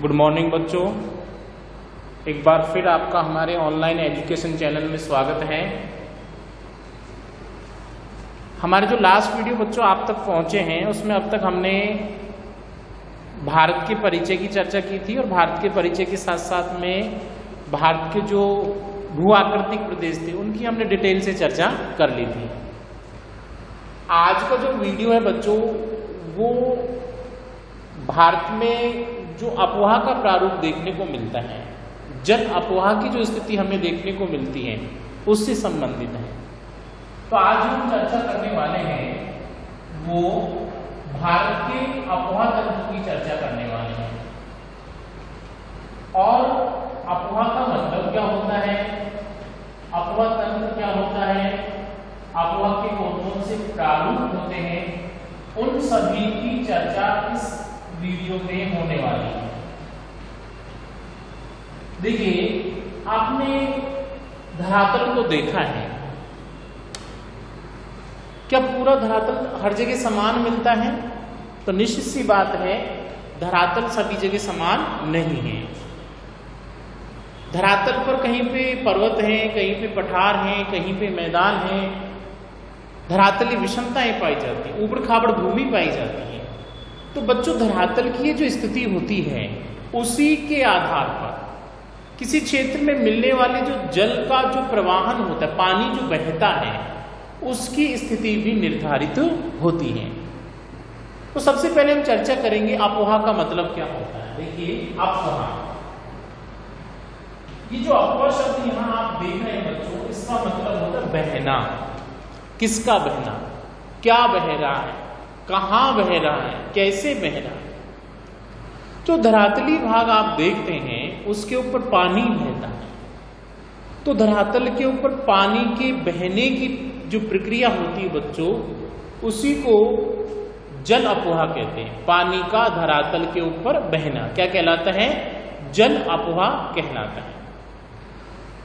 Good morning बच्चों, एक बार फिर आपका हमारे ऑनलाइन एजुकेशन चैनल में स्वागत है। हमारे जो लास्ट वीडियो बच्चों आप तक पहुंचे हैं उसमें अब तक हमने भारत के परिचय की चर्चा की थी और भारत के परिचय के साथ साथ में भारत के जो भू आकृतिक प्रदेश थे उनकी हमने डिटेल से चर्चा कर ली थी। आज का जो वीडियो है बच्चों वो भारत में जो अफवाह का प्रारूप देखने को मिलता है, जल अफवाह की जो स्थिति हमें देखने को मिलती है उससे संबंधित है। तो आज हम चर्चा करने वाले हैं वो भारत के अफवाह तंत्र की चर्चा करने वाले हैं। और अफवाह का मतलब क्या होता है, अफवाह तंत्र क्या होता है, अफवाह के कौन से प्रारूप होते हैं, उन सभी की चर्चा इस वीडियो में होने वाली है। देखिए, आपने धरातल को देखा है, क्या पूरा धरातल हर जगह समान मिलता है? तो निश्चित सी बात है, धरातल सभी जगह समान नहीं है। धरातल पर कहीं पे पर्वत है, कहीं पे पठार है, कहीं पे मैदान है, धरातली विषमताएं पाई जाती है, ऊबड़ खाबड़ भूमि पाई जाती है। तो बच्चों, धरातल की जो स्थिति होती है उसी के आधार पर किसी क्षेत्र में मिलने वाले जो जल का जो प्रवाहन होता है, पानी जो बहता है, उसकी स्थिति भी निर्धारित होती है। तो सबसे पहले हम चर्चा करेंगे अफवाह का मतलब क्या होता है। देखिए, अफवाह, ये जो अफवाह शब्द यहां आप देख रहे हैं बच्चों, इसका मतलब होता है बहना। किसका बहना, क्या बह रहा है, कहां बह रहा है, कैसे बह रहा है। जो धरातली भाग आप देखते हैं उसके ऊपर पानी बहता है। तो धरातल के ऊपर पानी के बहने की जो प्रक्रिया होती है बच्चों, उसी को जल अफवाह कहते हैं। पानी का धरातल के ऊपर बहना क्या कहलाता है? जल अफवाह कहलाता है।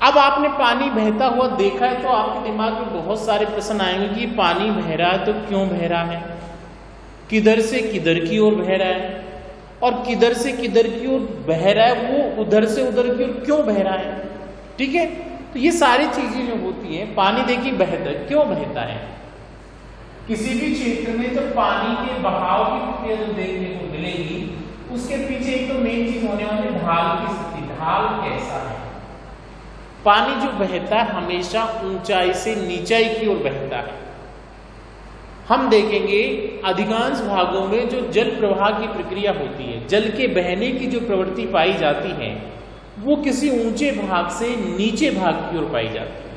अब आपने पानी बहता हुआ देखा है तो आपके दिमाग में बहुत सारे प्रश्न आएंगे कि पानी बह रहा है तो क्यों बह रहा है, किधर से किधर की ओर बह रहा है, और किधर से किधर की ओर बह रहा है वो उधर से उधर की ओर क्यों बह रहा है। ठीक है, तो ये सारी चीजें जो होती हैं, पानी देखिए बहता है, क्यों बहता है। किसी भी क्षेत्र में जब पानी के बहाव की प्रक्रिया जो देखने को मिलेगी उसके पीछे एक तो मेन चीज होने वाली है ढाल की स्थिति। ढाल कैसा है, पानी जो बहता है हमेशा ऊंचाई से नीचाई की ओर बहता है। हम देखेंगे अधिकांश भागों में जो जल प्रवाह की प्रक्रिया होती है, जल के बहने की जो प्रवृत्ति पाई जाती है वो किसी ऊंचे भाग से नीचे भाग की ओर पाई जाती है।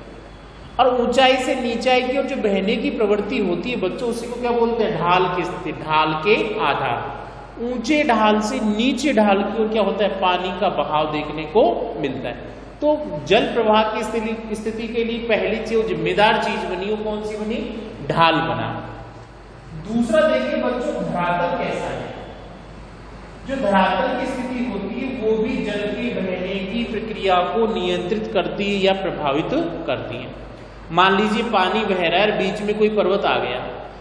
और ऊंचाई से नीचाई की ओर जो बहने की प्रवृत्ति होती है बच्चों, उसी को क्या बोलते हैं? ढाल की स्थिति, ढाल के आधार। ऊंचे ढाल से नीचे ढाल की ओर क्या होता है? पानी का बहाव देखने को मिलता है। तो जल प्रवाह की स्थिति के लिए पहली जो जिम्मेदार चीज बनी वो कौन सी बनी? ढाल बना। दूसरा देखिए बच्चों, धरातल कैसा है। जो धरातल की स्थिति होती है वो भी जल के बहने की प्रक्रिया को नियंत्रित करती है या प्रभावित करती है। मान लीजिए पानी बह रहा है और बीच में कोई पर्वत आ गया,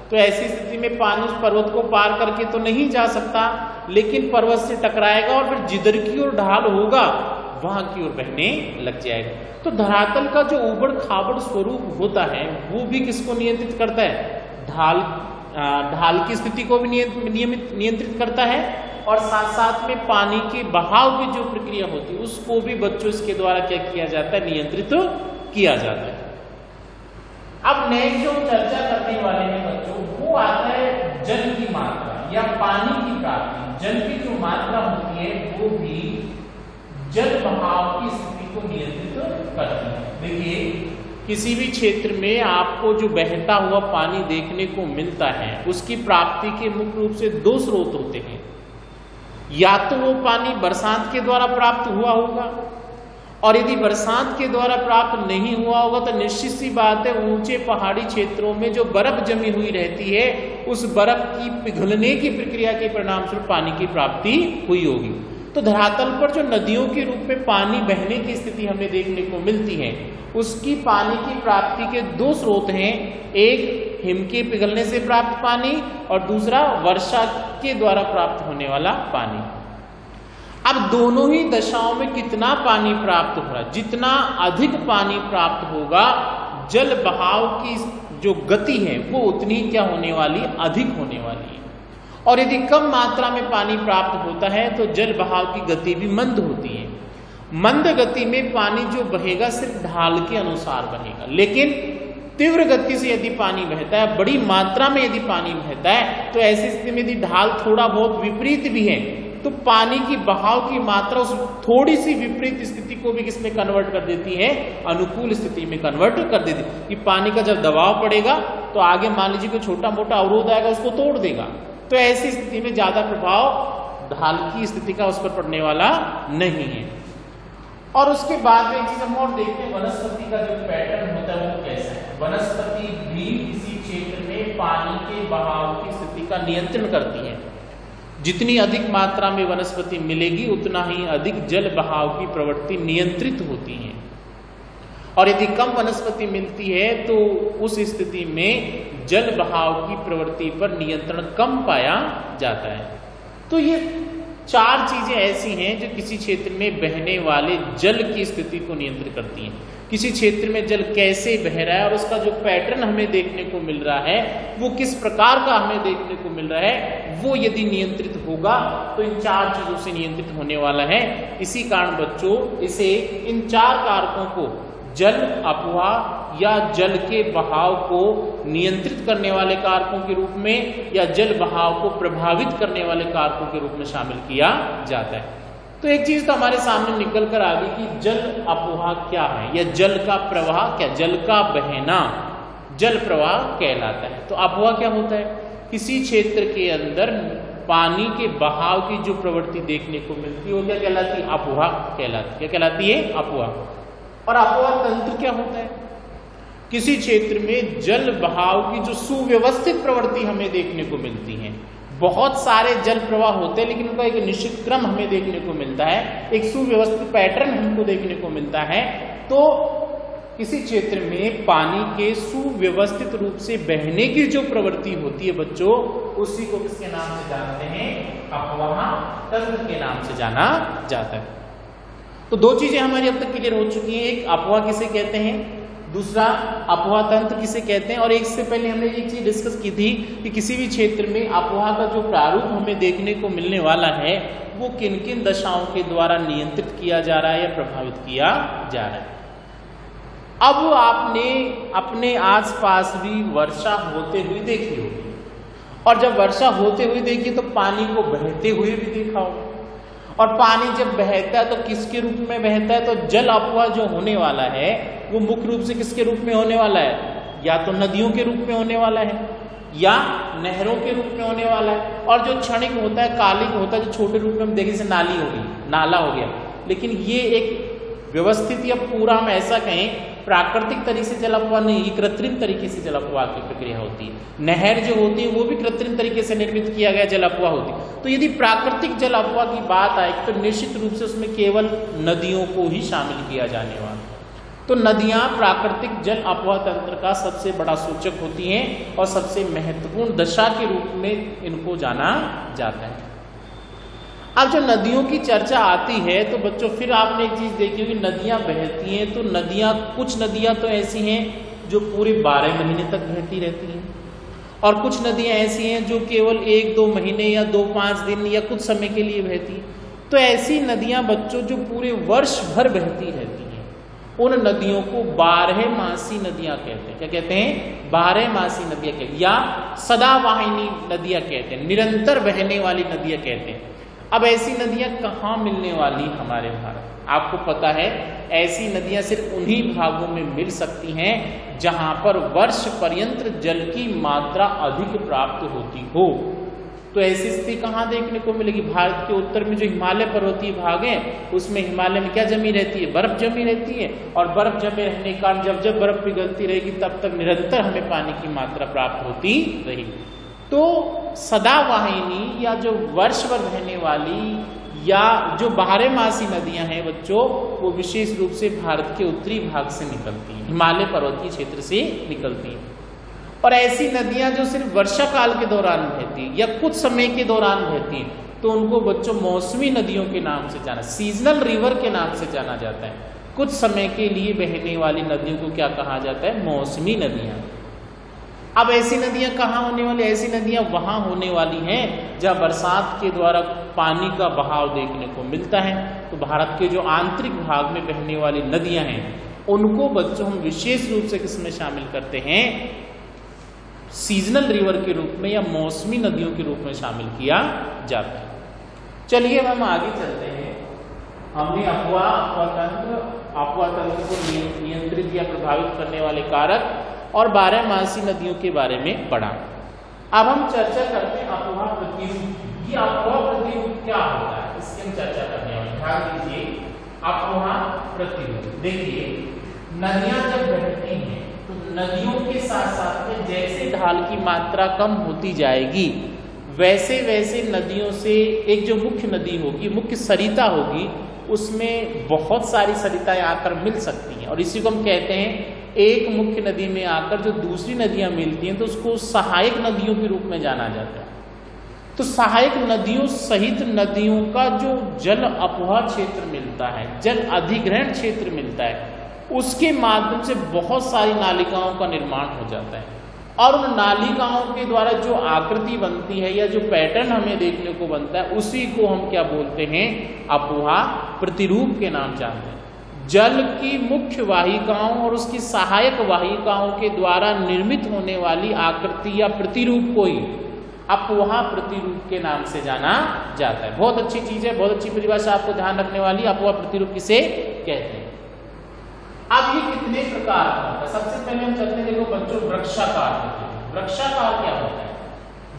तो ऐसी स्थिति में पानी उस पर्वत को पार करके तो नहीं जा सकता, लेकिन पर्वत से टकराएगा और फिर जिधर की ओर ढाल होगा वहां की ओर बहने लग जाएगा। तो धरातल का जो ऊबड़ खाबड़ स्वरूप होता है वो भी किसको नियंत्रित करता है? ढाल की स्थिति को भी नियंत्रित करता है, और साथ साथ में पानी के बहाव की जो प्रक्रिया होती है उसको भी बच्चों इसके द्वारा क्या किया जाता है? नियंत्रित किया जाता है। अब नेक्स्ट जो चर्चा करने वाले हैं बच्चों वो आता है जल की मात्रा या पानी की प्राप्ति। जल की जो मात्रा होती है वो भी जल बहाव की स्थिति को नियंत्रित करती है। देखिए, किसी भी क्षेत्र में आपको जो बहता हुआ पानी देखने को मिलता है उसकी प्राप्ति के मुख्य रूप से दो स्रोत होते हैं। या तो वो पानी बरसात के द्वारा प्राप्त हुआ होगा, और यदि बरसात के द्वारा प्राप्त नहीं हुआ होगा तो निश्चित सी बात है ऊंचे पहाड़ी क्षेत्रों में जो बर्फ जमी हुई रहती है उस बर्फ की पिघलने की प्रक्रिया के परिणाम स्वरूप पानी की प्राप्ति हुई होगी। तो धरातल पर जो नदियों के रूप में पानी बहने की स्थिति हमें देखने को मिलती है उसकी पानी की प्राप्ति के दो स्रोत हैं। एक हिम के पिघलने से प्राप्त पानी और दूसरा वर्षा के द्वारा प्राप्त होने वाला पानी। अब दोनों ही दशाओं में कितना पानी प्राप्त हो रहा है, जितना अधिक पानी प्राप्त होगा जल बहाव की जो गति है वो उतनी क्या होने वाली, अधिक होने वाली है। और यदि कम मात्रा में पानी प्राप्त होता है तो जल बहाव की गति भी मंद होती है। मंद गति में पानी जो बहेगा सिर्फ ढाल के अनुसार बहेगा, लेकिन तीव्र गति से यदि पानी बहता है, बड़ी मात्रा में यदि पानी बहता है, तो ऐसी स्थिति में यदि ढाल थोड़ा बहुत विपरीत भी है तो पानी की बहाव की मात्रा उस थोड़ी सी विपरीत स्थिति को भी किसमें कन्वर्ट कर देती है, अनुकूल स्थिति में कन्वर्ट कर देती है। कि पानी का जब दबाव पड़ेगा तो आगे मान लीजिए कोई छोटा मोटा अवरोध आएगा, उसको तोड़ देगा, तो ऐसी स्थिति में ज्यादा प्रभाव ढाल की स्थिति का उस पर पड़ने वाला नहीं है। और उसके बाद में एक चीज हम और देखते हैं, वनस्पति का जो पैटर्न होता है वो कैसा है। वनस्पति भी किसी क्षेत्र में पानी के बहाव की स्थिति का नियंत्रण करती है। जितनी अधिक मात्रा में वनस्पति मिलेगी उतना ही अधिक जल बहाव की प्रवृत्ति नियंत्रित होती है। और यदि कम वनस्पति मिलती है तो उस स्थिति में जल बहाव की प्रवृत्ति पर नियंत्रण कम पाया जाता है। तो ये चार चीजें ऐसी हैं जो किसी क्षेत्र में बहने वाले जल की स्थिति को नियंत्रित करती हैं। किसी क्षेत्र में जल कैसे बह रहा है और उसका जो पैटर्न हमें देखने को मिल रहा है वो किस प्रकार का हमें देखने को मिल रहा है, वो यदि नियंत्रित होगा तो इन चार चीजों से नियंत्रित होने वाला है। इसी कारण बच्चों इसे इन चार कारकों को जल अपवाह या जल के बहाव को नियंत्रित करने वाले कारकों के रूप में या जल बहाव को प्रभावित करने वाले कारकों के रूप में शामिल किया जाता है। तो एक चीज तो हमारे सामने निकल कर आ गई कि जल अपवाह क्या है या जल का प्रवाह क्या, जल का बहना जल प्रवाह कहलाता है। तो अपवाह क्या होता है, किसी क्षेत्र के अंदर पानी के बहाव की जो प्रवृत्ति देखने को मिलती है वो क्या कहलाती है, अपवाह कहलाती है। क्या कहलाती है, अपवाह। और अपवाह तंत्र क्या होता है, किसी क्षेत्र में जल बहाव की जो सुव्यवस्थित प्रवृत्ति हमें देखने को मिलती है। बहुत सारे जल प्रवाह होते हैं लेकिन उनका एक निश्चित क्रम हमें देखने को मिलता है, एक सुव्यवस्थित पैटर्न हमको देखने को मिलता है। तो किसी क्षेत्र में पानी के सुव्यवस्थित रूप से बहने की जो प्रवृत्ति होती है बच्चों, उसी को किसके नाम से जानते हैं, अपवाह तंत्र के नाम से जाना जाता है। तो दो चीजें हमारी अब तक क्लियर हो चुकी हैं, एक अपवाह किसे कहते हैं, दूसरा अपवाह तंत्र किसे कहते हैं। और एक से पहले हमने एक चीज डिस्कस की थी कि किसी भी क्षेत्र में अपवाह का जो प्रारूप हमें देखने को मिलने वाला है वो किन किन दशाओं के द्वारा नियंत्रित किया जा रहा है या प्रभावित किया जा रहा है। अब आपने अपने आसपास भी वर्षा होते हुए देखी होगी, और जब वर्षा होते हुए देखी तो पानी को बहते हुए भी देखा होगा। और पानी जब बहता है तो किसके रूप में बहता है, तो जल अपवाह जो होने वाला है वो मुख्य रूप से किसके रूप में होने वाला है, या तो नदियों के रूप में होने वाला है या नहरों के रूप में होने वाला है। और जो क्षणिक होता है, कालिक होता है, जो छोटे रूप में हम देखें जैसे नाली हो गई, नाला हो गया, लेकिन ये एक व्यवस्थित या पूरा हम ऐसा कहें प्राकृतिक तरीके से जल अपवाह नहीं, ये कृत्रिम तरीके से जल अपवाह की प्रक्रिया होती है। नहर जो होती है वो भी कृत्रिम तरीके से निर्मित किया गया जल अपवाह होती है। तो यदि प्राकृतिक जल अपवाह की बात आए तो निश्चित रूप से उसमें केवल नदियों को ही शामिल किया जाने वाला। तो नदियां प्राकृतिक जल अपवाह तंत्र का सबसे बड़ा सूचक होती हैं और सबसे महत्वपूर्ण दशा के रूप में इनको जाना जाता है। अब जब नदियों की चर्चा आती है तो बच्चों फिर आपने एक चीज देखी होगी, नदियां बहती हैं तो नदियां, कुछ नदियां तो ऐसी हैं जो पूरे 12 महीने तक बहती रहती हैं, और कुछ नदियां ऐसी हैं जो केवल 1-2 महीने या 2-5 दिन या कुछ समय के लिए बहती हैं। तो ऐसी नदियां बच्चों जो पूरे वर्ष भर बहती रहती हैं, उन नदियों को 12मासी नदियां कहते हैं। क्या कहते हैं, 12मासी नदियां कहते हैं, या सदावाहिनी नदियां कहते हैं, निरंतर बहने वाली नदियां कहते हैं। अब ऐसी नदियां कहाँ मिलने वाली हमारे भारत, आपको पता है ऐसी नदियां सिर्फ उन्हीं भागों में मिल सकती हैं जहां पर वर्ष पर्यंत जल की मात्रा अधिक प्राप्त होती हो। तो ऐसी स्थिति कहाँ देखने को मिलेगी, भारत के उत्तर में जो हिमालय पर्वतीय भाग है उसमें हिमालय में क्या जमी रहती है, बर्फ जमी रहती है। और बर्फ जमे रहने के कारण जब जब बर्फ पिघलती रहेगी तब तक निरंतर हमें पानी की मात्रा प्राप्त होती रहेगी। तो सदावाहिनी या जो वर्ष भर बहने वाली या जो 12मासी नदियां हैं बच्चों, वो विशेष रूप से भारत के उत्तरी भाग से निकलती हैं, हिमालय पर्वतीय क्षेत्र से निकलती हैं। और ऐसी नदियां जो सिर्फ वर्षा काल के दौरान बहती हैं या कुछ समय के दौरान बहती हैं, तो उनको बच्चों मौसमी नदियों के नाम से जाना, सीजनल रिवर के नाम से जाना जाता है। कुछ समय के लिए बहने वाली नदियों को क्या कहा जाता है? मौसमी नदियां। अब ऐसी नदियां कहाँ होने वाली? ऐसी नदियां वहां होने वाली हैं जहाँ बरसात के द्वारा पानी का बहाव देखने को मिलता है। तो भारत के जो आंतरिक भाग में बहने वाली नदियां हैं उनको बच्चों हम विशेष रूप से किसमें शामिल करते हैं? सीजनल रिवर के रूप में या मौसमी नदियों के रूप में शामिल किया जाता है। चलिए हम आगे चलते हैं। हमने अफवाह, अफवाह तंत्र को नियंत्रित या प्रभावित करने वाले कारक और 12मासी नदियों के बारे में पढ़ा। अब हम चर्चा करते हैं अफवाह प्रतिरूप। ये अफवाह प्रतिरूप क्या होता है इसकी हम चर्चा करने वाले। ध्यान दीजिए, अफवाह प्रतिरूप। देखिए, नदियां जब बहती हैं तो नदियों के साथ साथ में जैसे ढाल की मात्रा कम होती जाएगी वैसे वैसे नदियों से एक जो मुख्य नदी होगी, मुख्य सरिता होगी, उसमें बहुत सारी सरिताएं आकर मिल सकती हैं। और इसी को हम कहते हैं एक मुख्य नदी में आकर जो दूसरी नदियां मिलती हैं तो उसको सहायक नदियों के रूप में जाना जाता है। तो सहायक नदियों सहित नदियों का जो जल अपवाह क्षेत्र मिलता है, जल अधिग्रहण क्षेत्र मिलता है, उसके माध्यम से बहुत सारी नालिकाओं का निर्माण हो जाता है। और उन नालिकाओं के द्वारा जो आकृति बनती है या जो पैटर्न हमें देखने को बनता है उसी को हम क्या बोलते हैं? अपवाह प्रतिरूप के नाम जानते हैं। जल की मुख्य वाहिकाओं और उसकी सहायक वाहिकाओं के द्वारा निर्मित होने वाली आकृति या प्रतिरूप को ही अपवाह प्रतिरूप के नाम से जाना जाता है। बहुत अच्छी चीज है, बहुत अच्छी परिभाषा आपको ध्यान रखने वाली। अपवाह प्रतिरूप किसे कहते हैं? अब ये कितने प्रकार का होता है? सबसे पहले हम चलते हैं, देखो बच्चों, वृक्षाकार प्रतिरूप। वृक्षाकार क्या होता है?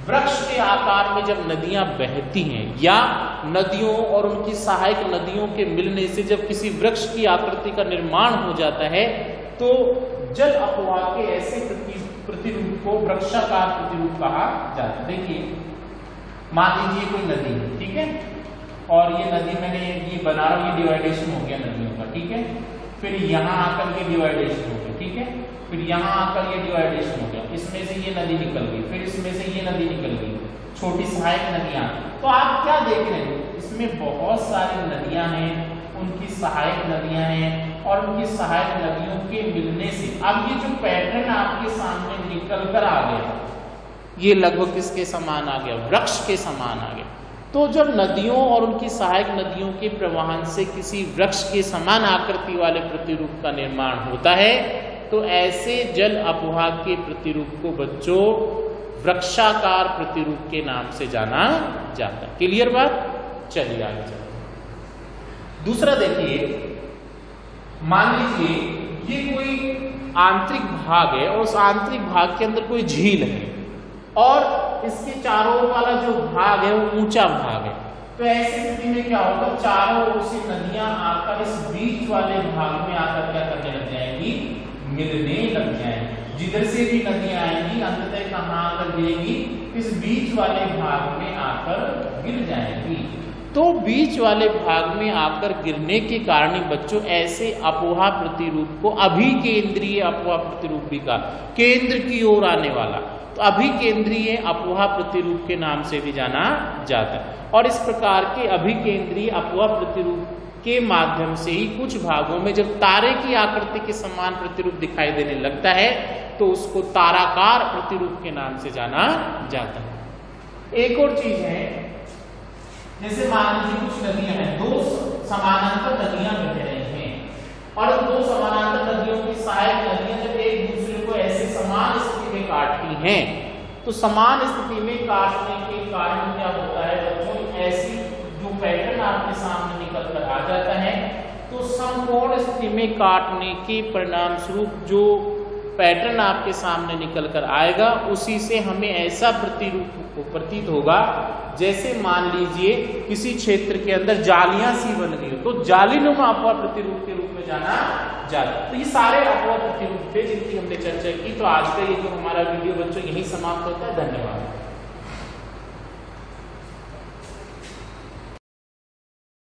वृक्ष के आकार में जब नदियां बहती हैं या नदियों और उनकी सहायक नदियों के मिलने से जब किसी वृक्ष की आकृति का निर्माण हो जाता है तो जल अपवाह के ऐसे प्रतिरूप को वृक्षाकार प्रतिरूप कहा जाता है। देखिए, मान लीजिए कोई नदी है, ठीक है, और ये नदी मैंने ये बना रहा हूं, ये डिवाइडेशन हो गया नदियों का, ठीक है। फिर यहाँ आकर के डिवाइडेशन हो गया, ठीक है। फिर यहाँ आकर ये डिवाइडेशन हो गया, इसमें से ये नदी निकल गई, फिर इसमें से ये नदी निकल गई, छोटी सहायक नदियां। तो आप क्या देख रहे हैं? इसमें बहुत सारी नदियां हैं, उनकी सहायक नदियां हैं और उनकी सहायक नदियों के मिलने से अब ये जो पैटर्न आपके सामने निकल कर आ गया, ये लगभग किसके समान आ गया? वृक्ष के समान आ गया। तो जब नदियों और उनकी सहायक नदियों के प्रवाहन से किसी वृक्ष के समान आकृति वाले प्रतिरूप का निर्माण होता है तो ऐसे जल अपवाह के प्रतिरूप को बच्चों वृक्षाकार प्रतिरूप के नाम से जाना जाता है। क्लियर बात? चलिए आगे चलते हैं। दूसरा देखिए, मान लीजिए ये कोई आंतरिक भाग है और उस आंतरिक भाग के अंदर कोई झील है और इसके चारों ओर वाला जो भाग है वो ऊंचा भाग है। तो ऐसी स्थिति में क्या होगा? चारों ओर से नदियां आकर इस बीच वाले भाग में आकर क्या करने लग जाएंगी? मिलने लग जाएंगी। जिधर से भी नदियां आएंगी अंततः कहां आकर गिरेंगी? इस बीच वाले भाग में आकर गिर जाएंगी। तो बीच वाले भाग में आकर गिरने के कारण बच्चों ऐसे अपवाह प्रतिरूप को अभिकेंद्रीय अपवाह प्रतिरूप भी कहा, केंद्र की ओर आने वाला। तो अभिकेंद्रीय अपवाह प्रतिरूप के नाम से भी जाना जाता है। और इस प्रकार के अभिकेंद्रीय अपवाह प्रतिरूप के माध्यम से ही कुछ भागों में जब तारे की आकृति के समान प्रतिरूप दिखाई देने लगता है तो उसको ताराकार प्रतिरूप के नाम से जाना जाता है। एक और चीज है, जैसे मान लीजिए कुछ नदियां हैं, दो समानांतर नदियां बह रही हैं और दो समानांतर नदियों की सहायक नदियां जब एक दूसरे को ऐसे समान स्थिति में काटती हैं तो समान स्थिति में काटने के कारण क्या होता है बच्चों? ऐसी जो पैटर्न आपके सामने निकल कर आ जाता है तो समकोण स्थिति में काटने के परिणाम स्वरूप जो पैटर्न आपके सामने निकल कर आएगा उसी से हमें ऐसा प्रतीत होगा जैसे मान लीजिए किसी क्षेत्र के अंदर जालियां सी बन गई हो तो जालीनुमा अपवाह प्रतिरूप के रूप में जाना जाता। तो ये सारे अपवाह प्रतिरूप थे जिनकी हमने चर्चा की। तो आज का ये जो हमारा वीडियो बच्चों यही समाप्त होता है। धन्यवाद।